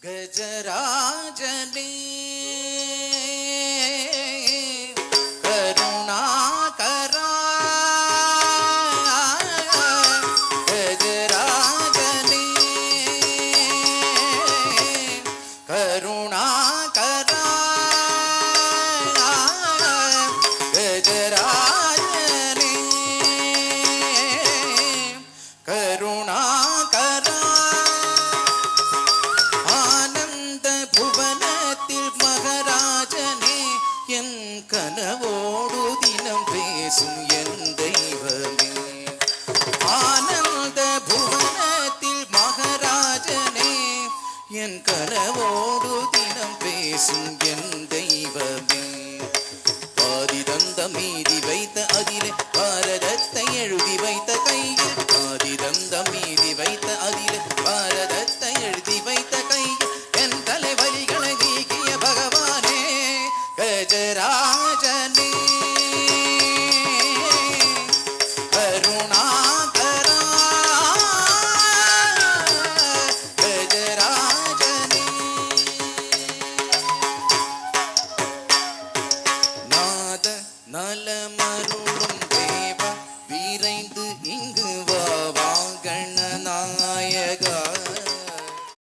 गजराजने करुणाकरा गजराजने करुणाकरा गजराजने करुणाकरा கனவோடு தினம் பேசும் என் தெய்வமே ஆனந்த புவனத்தில் மகராஜனே என் கனவோடு தினம் பேசும் என் தெய்வமே பாதி தந்த மீதி வைத்த அதிலே பாரதத்தை எழுதி வைத்த கையில் பாதி தந்த மீதி வைத்த அதிலே பாரதத்தை எழுதி வைத்த கையில் என் தலைவலிகளை நீக்கிய பகவானே गजराजने करुणाकरा गजराजने नाद नलमरुळुम